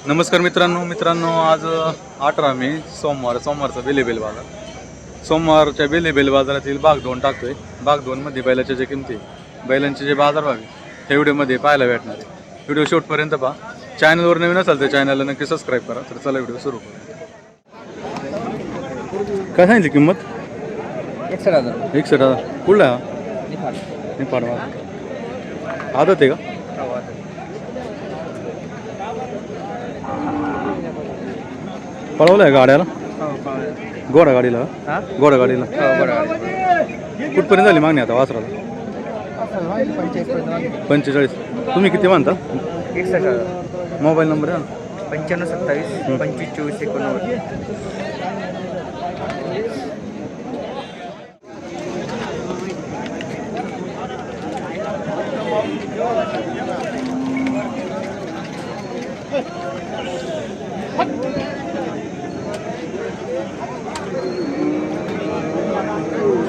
नमस्कार मित्रांनो आज 18 मे सोमवारचा बेलेबेल बाजार. सोमवारच्या बेलेबेल बाजारातील भाग 2 टाकतोय. भाग 2 मध्ये बैलाच्या जे किमती, बैलांचे जे बाजारभाव हे व्हिडिओमध्ये पाहायला भेटणार आहे. व्हिडिओ शेवटपर्यंत पहा. चॅनलवर नवीन असाल तर चॅनलला नक्की सबस्क्राईब करा. तर चला व्हिडिओ सुरू करू. काय सांगितली किंमत? 61,000. 61,000. कुठला निफाड आदत आहे का? पळवलं आहे गाड्याला? घोडा गाडीला कुठपर्यंत झाली मागणी आता वासराला? 45. तुम्ही किती म्हणता? 61,000. मोबाईल नंबर आहे 9527 25 24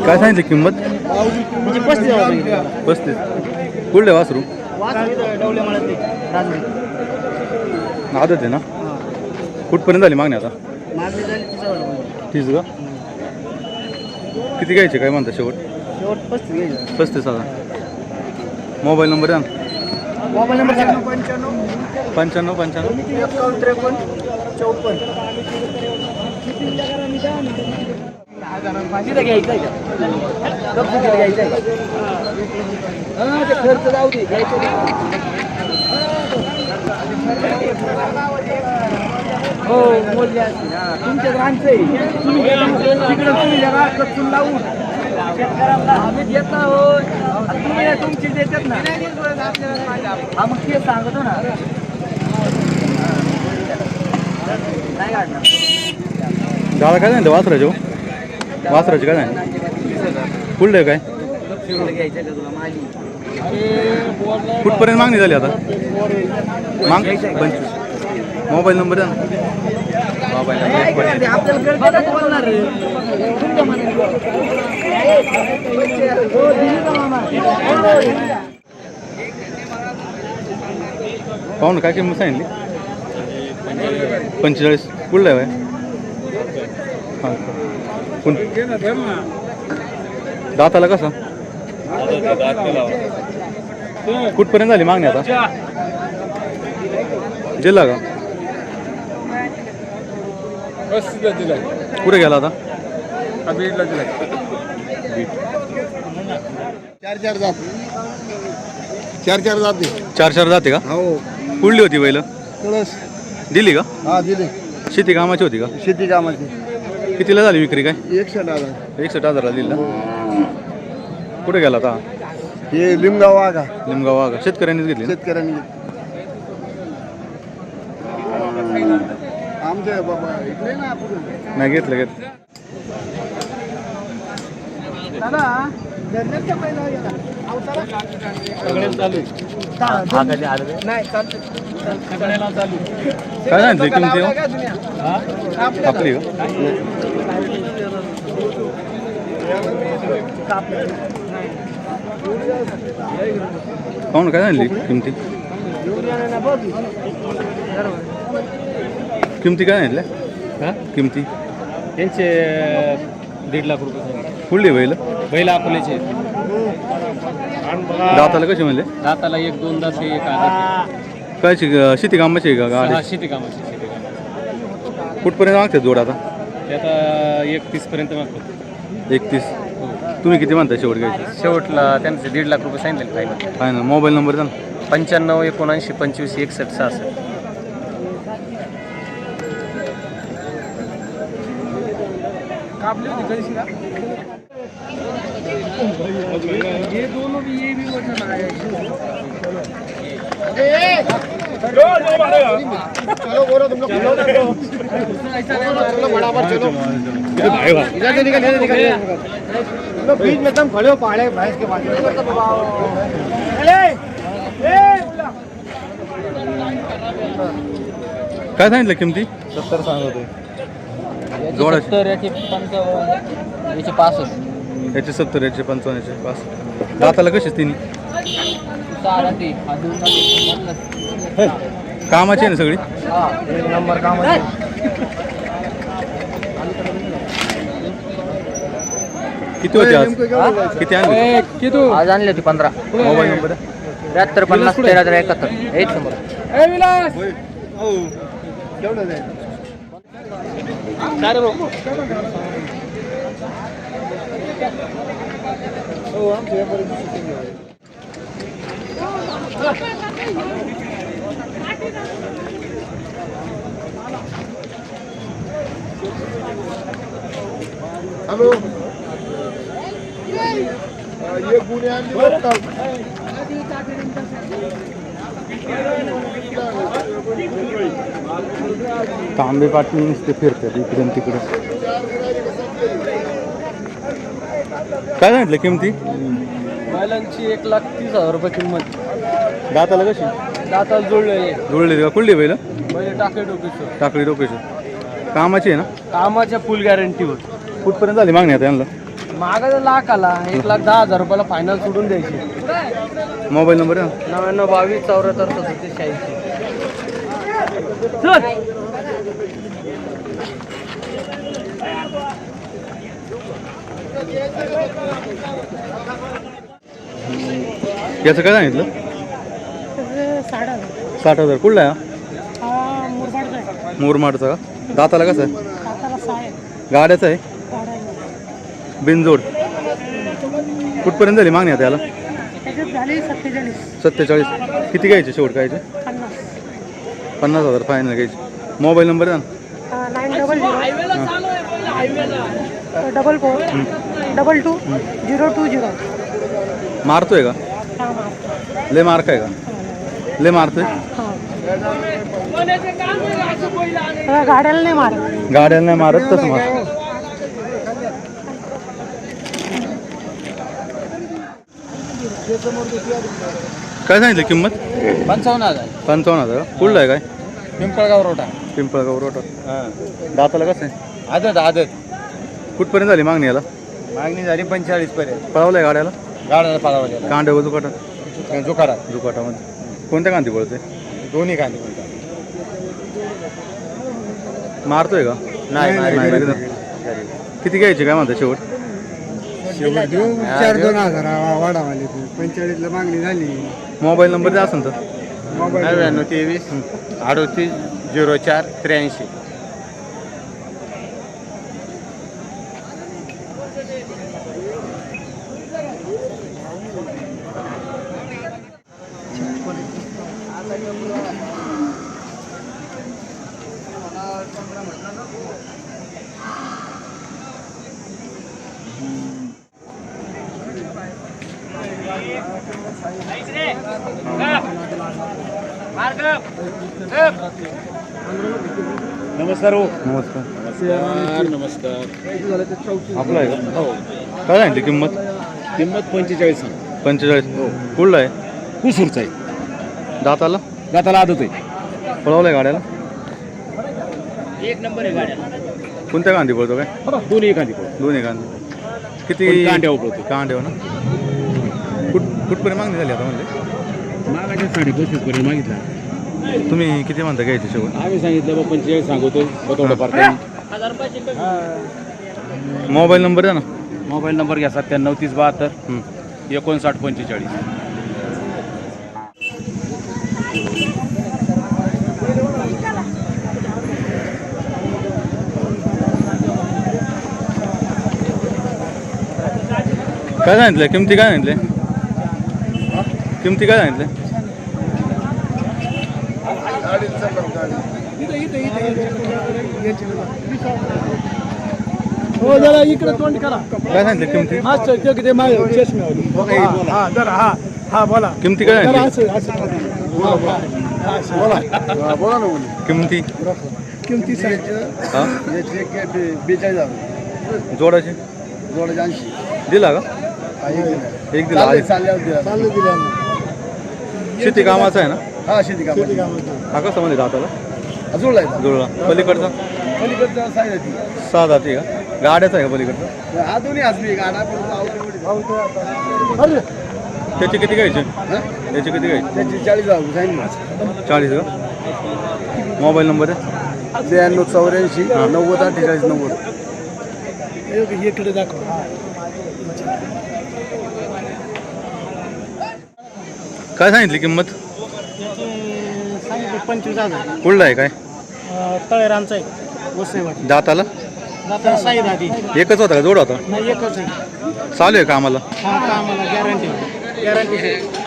काय सांगितली किंमत? 35. कुठले वासरू? आदत आहे ना? कुठपर्यंत झाली मागणी आता? 30 का? किती घ्यायचे काय म्हणता शेवट? 35,000. मोबाईल नंबर आहे ना? 95 तिथं घ्यायचं आहे का? तिथं घ्यायचं आहे का? ते खर्च जाऊ दे, घ्यायचं हो मोजले असतील. तुमच्या रांगचं आहे, तुम्ही तिकडं तुम्ही जरा कचून लावून शेतकऱ्यांना आम्ही देत आहोत. तुम्ही तुमची देतात ना. हा मग ते सांगतो ना, नाही काढणार. दादा काय सांगितलं वासराचे? वासराचे काय सांगितलं? कुठले काय? घ्यायचं का तुला माझी? कुठपर्यंत मागणी झाली आता? 25. मोबाईल नंबर आहे ना? मोबाईल नंबर पाहू ना काय किंमत सांगितली? 45. कुठलं आहे? हां दाताला कसं? कुठपर्यंत झाली मागणी आता? दिला का? कुठे गेला आता? बीडला दिला. चार जाते का? हो. कुठली होती बैल? दिली का? हा दिली. शेती कामाची होती का? शेती कामाची. कितीला झाली विक्री काय? 61,000. 61,000ला दिली ना? कुठे गेला आता? हे लिमगाव वाघा. लिमगाव वाघा शेतकऱ्यांनीच घेतली ना? शेतकऱ्यांनी आमच्या बाबा इकडे ना नाही घेतलं दादा नाही चालू. काय सांगितली किंमती? आपली का? पाहून काय सांगितली किंमती? किंमती काय सांगितल्या? किंमती यांचे 1.5 लाख रुपये. कुठली बैल? बैल अकोल्याचे. दाताला कशी म्हणले? दाताला 1-2 दात आहे, एक आदत. काय शेती कामाची आहे का गाडी? शेती कामाची. कुठपर्यंत मागते जोड आता? ते आता 31 पर्यंत मागतो. 31. तुम्ही किती म्हणता शेवट घ्यायची? शेवटला त्यांचे 1.5 लाख रुपये सांगितले फायनल. काय ना मोबाईल नंबर द्या ना? 95 79 25 61 66. ये दोनों भी ये भी वजन आया चलो बोलो तुम लोग बराबर चलो इधर से निकल तुम लोग बीच में तुम खड़े हो पहाड़े भैंस के पास काय सांगितलं किंमती? 70 सांगत होते. जोडाची 70 याचे 55 याचे 65. याचे 70 याचे 55 याचे 5. दाताला कशीच तिन्ही? कामाची आहे ना सगळी? एक नंबर काम आहे. किती होते आज? किती आणले? आज आणली होती 15. Mobile number 73 50 13 71. एक नंबर. हॅलो ये गुन्हे आणली बघता. तांबे पाटणी नुसते फिरतात इकडे आणि तिकडे. काय सांगितलं किमती? बैलांची 1,30,000 रुपये किंमत. दाताला कशी? दाताला जुळले जुळले का? कुठली बैल? बैल टाके डोकेश्वर. टाकळी डोकेश्वर. कामाची आहे ना? कामाच्या फुल गॅरंटीवर. कुठपर्यंत झाली मागणी आता यांना? मागायला लाखाला 1,10,000 रुपयाला फायनल सोडून द्यायची. मोबाईल नंबर आहे 99 22 74 37 86. याचं काय सांगितलं? 60,000. कुठला आहे हा? मुरमाडचा का? दाताला कसं आहे? गाड्याचा आहे? बिनजोड. कुठपर्यंत झाली मागणी आता याला? 47. किती घ्यायचे शेवट घ्यायचे? 50,000 फायनल घ्यायचे. मोबाईल नंबर आहे ना? 904422 मारतोय का? ले मार्क आहे का? ले मारतोय? गाड्याला नाही मार. गाड्याला नाही मारत तसं मार. काय सांगितलं किंमत? 55,000. 55,000. कुठला आहे काय? पिंपळगाव रोटा. पिंपळगाव रोटर. दाताला कसं आहे? आदत कुठपर्यंत झाली मागणी याला? मागणी झाली 45 पर्यंत. पळवलंय गाड्याला? गाड्याला पाळावं कांडे व दुकाटात? जुकारात दुकाटामध्ये. कोणत्या कांदी पळते? दोन्ही कांदे. मारतोय का? नाही किती घ्यायचे काय म्हणता शेवट? 4-2,000 वाढावाली 45ला मागणी झाली. मोबाईल नंबर द्या असेल तर? 99 23 38 04 83. नमस्कार हो. नमस्कार. नमस्कार. आपला आहे का? हो. काय सांगितली किंमत? किंमत 45. 45. कुठला आहे? कुसूरचा आहे. दाताला? दाताला आदत आहे. पळवलंय गाड्याला? एक नंबर आहे गाड्या. कोणत्या कांदी पळतो काय? दोन्ही एखादी पळतो. दोन्ही कांदी. किती कांड्यावर पळतो. कांड्यावर ना? कुठपर्यंत मागणी झाली आता म्हणजे? मागाच्या 35 पर्यंत मागितला. तुम्ही किती म्हणता घ्यायचे शेवट? आम्ही सांगितलं बा 45 सांगतो थोडंफार. मोबाईल नंबर द्या ना? मोबाईल नंबर घ्या 97 30 72 59 45. काय सांगितलं किमती? काय सांगितले किमती? काय सांगितले? हो जरा इकडे तोंड करा. काय सांगितले किमती? हा बोला. किमती काय सांगितली? बोला ना. किमती? किमती हा? 42,000 जोडाची? जोडाचे 80. दिला का? एक दिला. शेती कामाचा आहे ना? हा शेती काम. हा कसं म्हणजे दाताला? जुळलाय. जुळला. पलीकडचा? पलीकडचा साईड 6 जाती का? गाड्याचा आहे का पलीकडचा? हा दोन्ही असली गाडा. त्याचे किती घ्यायचे? त्याचे किती घ्यायचे? त्याची 40,000 सांगितलं. 40 का? मोबाईल नंबर आहे 9284 90 48 90. इकडे दाखव. काय सांगितली किंमत? सांगितले 25,000. कुठला आहे काय? तळेरांचा आहे वसईवाडी. दाताला आता साई दादी एकच होता का जोड होता? नाही एकच आहे. चालू आहे कामाला? हा कामाला गॅरंटी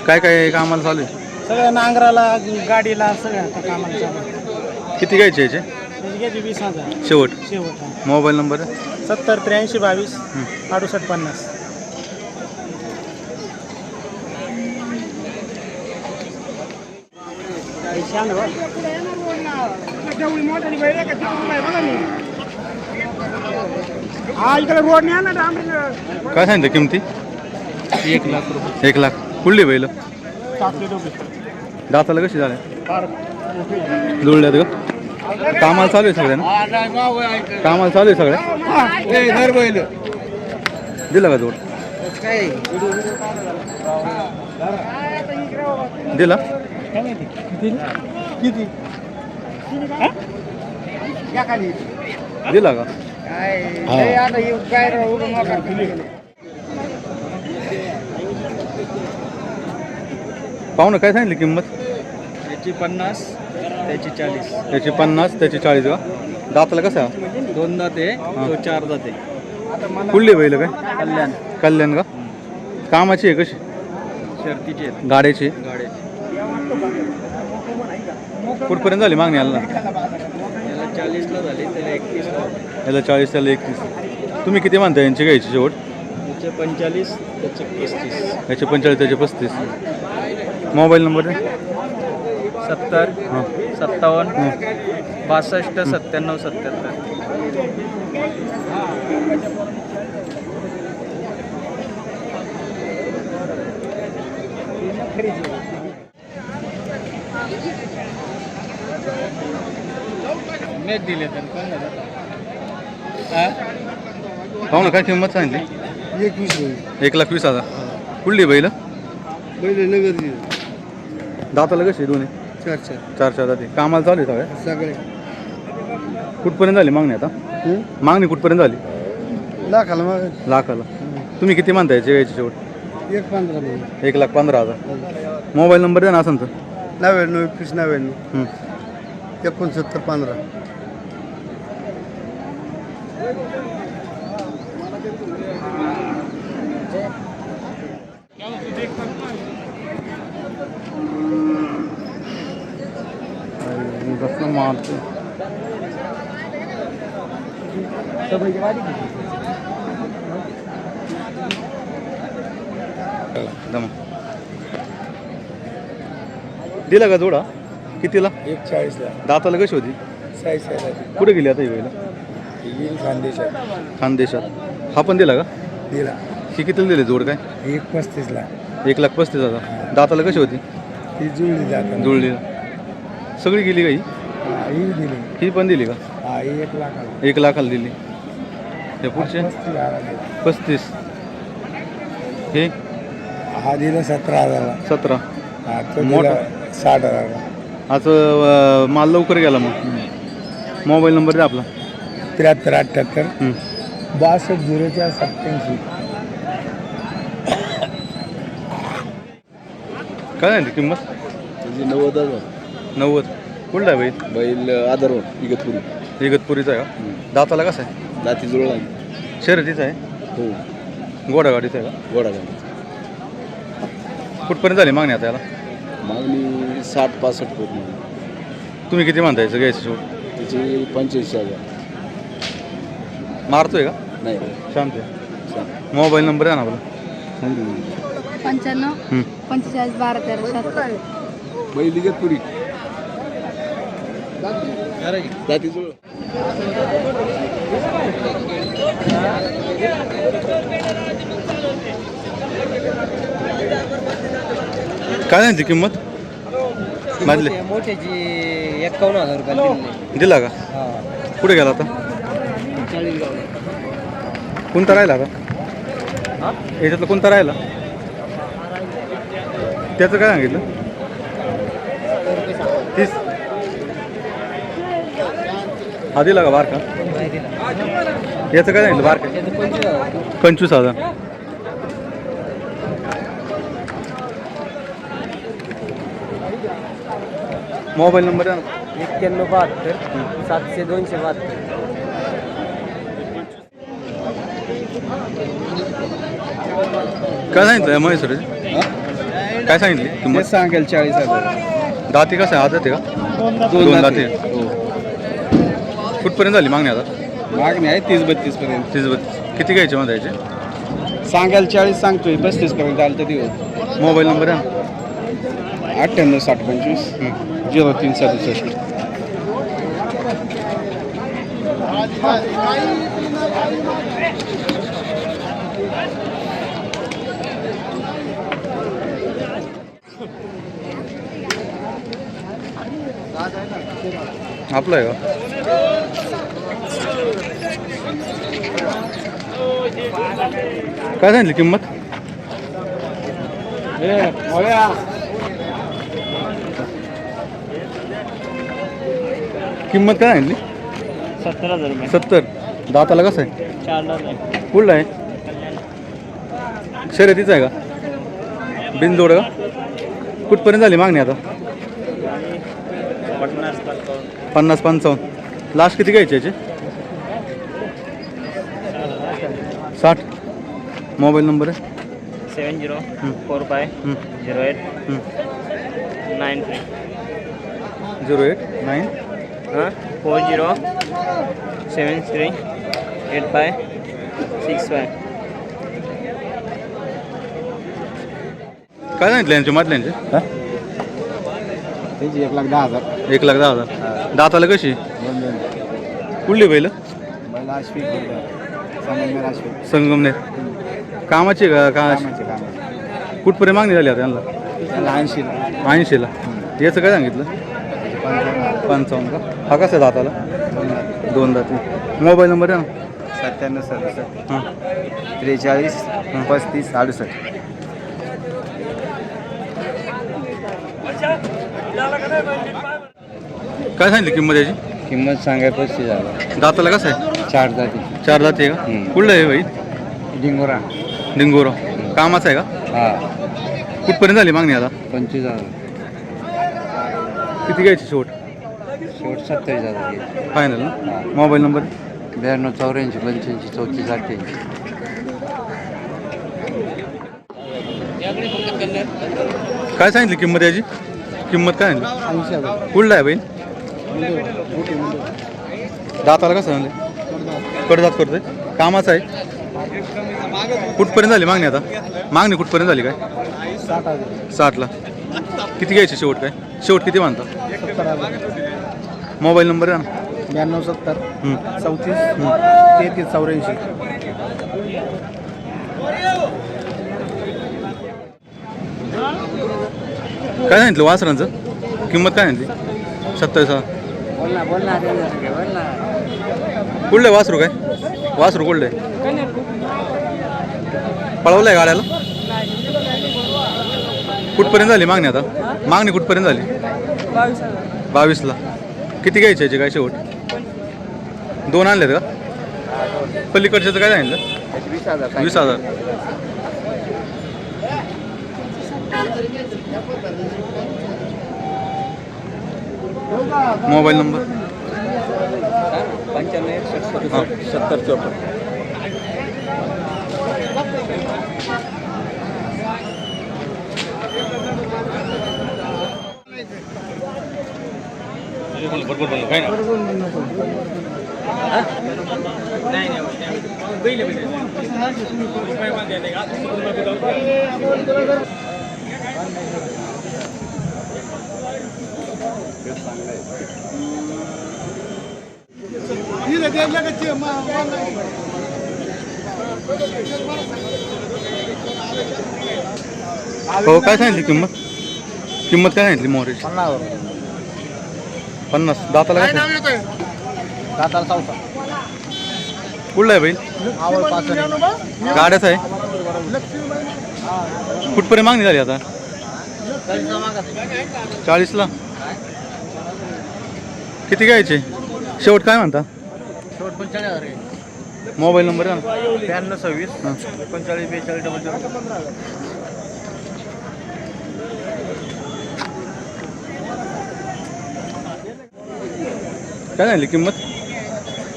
काय काय कामाला चालू आहे? सगळं नांगराला गाडीला सगळं आता कामाला चालू. किती घ्यायचे याचे त्याची घ्यायची 20,000 शेवट? शेवट आहे. मोबाईल नंबर आहे 70 83 22 68 50. हा इकडे रोड नाही ना. काय सांगितलं किमती? 1 लाख रुपये 1 लाख. कुठली बैल? टाकले दोघे. दाताला कशी झाले? जुळल्यात का? कामाला चालू आहे सगळ्या ना? कामाला चालू आहे सगळ्या? दिला का जोड? दिला? किती दिला का? पाहुणं काय सांगितली किंमत? त्याची 50 त्याची 40. त्याची 50 त्याची 40 का? दाताला कसा? 2 दाते तो 4 दाते. कुठली बैल काय? कल्याण कल्याण का? कामाची आहे कशी? शर्तीचे गाड्याची? गाड्याचे. कुठपर्यंत झाली मागणी याला? याला 40ला झाली त्याला 31ला. याला 40 त्याला 31. तुम्ही किती म्हणता यांची घ्यायची शेवट? त्याचे 45 त्याचे 35. याचे 45 त्याचे 35. मोबाईल नंबर आहे? 70 हां 57 62 97 77. मेच दिले तर पाहुणं काय किंमत सांगितली? 1,20,000. कुठली बैल? पहिले नगर दाताला कशी दोन्ही? 4 दाती. कामाला चालू आहे सगळ्या? सगळे कुठपर्यंत झाली मागणी आता? मागणी कुठपर्यंत झाली? लाखाला मग लाखाला. तुम्ही किती म्हणता याची घ्यायची शेवट? 1,15 1,15,000. मोबाईल नंबर द्या ना असं तर. 99 21 99 हं. 69 15. कसं मारतो दम. दिला का जोडा? कितीला? 1,40ला दाताला कशी होती? साई कुठे गेली आता ही बैल? येईल खानदेशात खानदेशात. हा पण दिला का? दिला. ही कितीला दिली जोड काय? 1,35ला 1,35,000. दाताला कशी होती? ती जुळली जातात. जुळली. सगळी गेली का ही? ही दिली. ही पण दिली का? हा ही 1 लाखाला. 1 लाखाला दिली. हे पुढचे 35. हे हा दिला 17,000ला. 17. हा तो मोठा. दिला 60,000ला. आज माल लवकर गेला मग. मोबाईल नंबर द्या आपला. 73 78 हं. 62 04 87. काय झाली किंमत? त्याची 90,000. 90. कुठला आहे बैल? बैल आदरवर इगतपुरी. इगतपुरीचा आहे का? दाताला कसा आहे? दाती जुळला. शर्यतीचा आहे? हो घोडागाडीचा आहे का? गोडा कुठपर्यंत झाली मागणी आता याला? मागणी 60-65 पूर्ण. तुम्ही किती म्हणता याचं घ्यायचं शेवट? त्याची 85,000. मारतोय का? नाही शांत. मोबाईल नंबर आहे ना आपला? 95 हं. 45 12 13 7. बैल इगतपुरी दाती जुळ. काय नाही किंमत? मधले मोठ्याची 51,000 रुपये दिला का? कुठे गेला आता? कोणता राहिला आता? याच्यातलं कोणता राहिला? त्याचं काय सांगितलं? 30. हा दिला का बारका याचं काय सांगितलं बारका 25,000. मोबाईल नंबर आहे ना 9172 700 272. काय सांगितलं म्हैसूर काय सांगितली किंमत? सांगेल 40,000. दाती कसं आहे आदत आहे का? दोन दाती कुठपर्यंत झाली मागणी आता? मागणी आहे 30-32 पर्यंत. 30 किती घ्यायचे मग द्यायचे? सांगायला 40 सांगतोय 35 पर्यंत आलं तर दिवस. मोबाईल नंबर आहे ना 98 60 25 03 67. आपलं आहे का? काय सांगितली किंमत? किंमत काय सांगितली? 70,000 रुपये. 70. दाताला कसं आहे? 4 दात. कुठला आहे? शर्यतीचा आहे का? बिनजोड का? कुठपर्यंत झाली मागणी आता? 50-55. लास्ट किती घ्यायची याची? 60. मोबाईल नंबर आहे 7045 08 93 08 40 73 85 65. काय सांगितलं यांचे मधल्यांचे? त्याची 1,10,000. 1,10,000. दाताला कशी? कुठली बैल? मला अश्विक संगमनेर अश्विक संगमनेर. कामाची का कुठपर्यंत मागणी झाली आता यांना? त्याला 80. 80ला. याचं काय सांगितलं? 55 का? हा कसं आहे दाताला? 2 दाती. मोबाईल नंबर आहे ना 97 67 हां 43 35 68. काय सांगितली किंमत याची? किंमत सांगाय 35,000. दाताला कसं आहे? 4 जाती. 4 दाती आहे का? हम्म. कुठलं आहे बाई? डिंगोरा. डिंगोरा. कामाचं आहे का? हा कुठपर्यंत झाली मागणी आता? 25,000. किती घ्यायची शेवट? शेवट 27,000. फायनल ना? Mobile number? 92 84 85 34 88. काय सांगितली किंमत याची? किंमत काय सांगितली? 80,000. कुठला आहे बहीण? दाताला कसं म्हणले? कडदात करतोय. कामाचं आहे. कुठपर्यंत झाली मागणी आता? मागणी कुठपर्यंत झाली काय? 60,000. 60ला. किती घ्यायची शेवट काय? शेवट किती मानता? 70,000. मोबाईल नंबर आहे ना 92 70 34 33 84. काय सांगितलं वासरांचं? किंमत काय सांगितली? 27,000. बोल ना कुठलं आहे वासरू काय? वासरू कुठलं आहे? पळवलं आहे गाड्याला? कुठपर्यंत झाली मागणी आता? मागणी कुठपर्यंत झाली? 22ला. किती घ्यायची याची काय शेवट? 2 आणलेत का? पलीकडच्याचं काय सांगितलं? 20,000. 20,000. Mobile number? 95 हां 70 54. हो काय सांगितली किंमत? किंमत काय सांगितली मोहरीची? 50. दाताला काय? दाताला 14. कुठला आहे बैल? आवड 5. गाड्याचा आहे. कुठपर्यंत मागणी झाली आता? 40ला. किती घ्यायचे शेवट काय म्हणता? शेवट 45,000 मोबाईल नंबर आहे ना? 92 26 हां 39 42 00. काय झाली किंमत?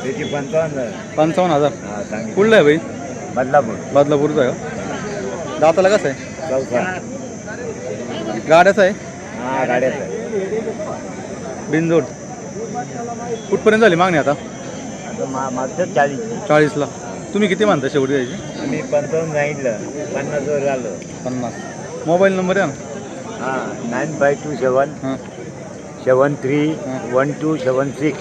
त्याची 55,000. 55,000. हा सांगितलं. कुठला आहे भाई? बदलापूर. बदलापूरचा आहे का? दाताला कसं आहे? चौथा. गाड्याचा आहे? हा गाड्यात बिनजोड. कुठपर्यंत झाली मागणी आता? आता मागचं 40. 40ला. तुम्ही किती म्हणता शेवटी द्यायची? आम्ही 55 सांगितलं, 50 वर आलो. 50. मोबाईल नंबर आहे ना? हा 9527 हां 731276.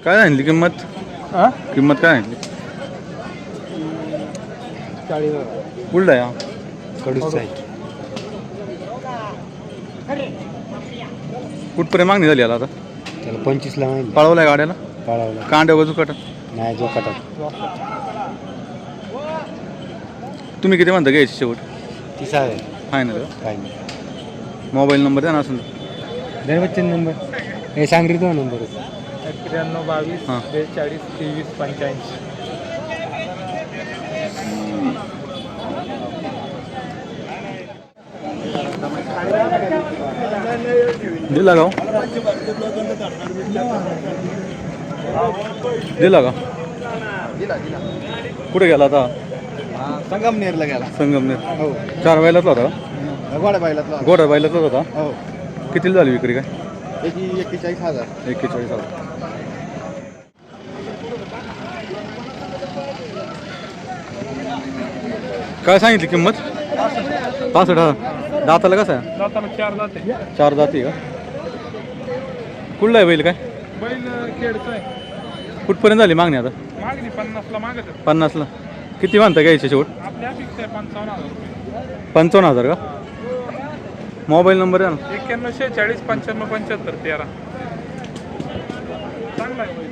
काय सांगितली किंमत? किंमत काय सांगितली? 40,000 कुठला आहे हा? कडूच आहे. कुठपर्यंत मागणी झाली याला आता? त्याला 25ला माहिती पळवलाय गाड्याला? पळावला कांड्या बाजू कट. नाही जो कटा तुम्ही किती म्हणता घ्यायची शेवट? 30 आहे फायनल का? काय नाही. मोबाईल नंबर द्या ना असेल. दरबच्चे नंबर हे सांग रे तो नंबर 93 22 हां 42 23 85. दिला का हो? दिला का? कुठे गेला आता? संगमनेरला गेला. संगमनेर. हो 4 बैलातला होता का? गोड्या बायलातला. घोडा बैलातलाच होता. हो कितीला झाली विक्री काय? त्याची 41,000. 41,000. काय सांगितली किंमत? 65,000. दाताला कसं आहे? जाताना 4 जाते. 4 दाती का? कुठला आहे बैल काय? बैल खेळचं आहे. कुठपर्यंत झाली मागणी आता? मागणी 50ला मागत 50ला. किती म्हणता घ्यायचे शेवट? आपल्या अपेक्षा आहे 55,000 रुपये. 55,000 का? मोबाईल नंबर आहे ना? 91 46 95 75 13. चांगला आहे बैल.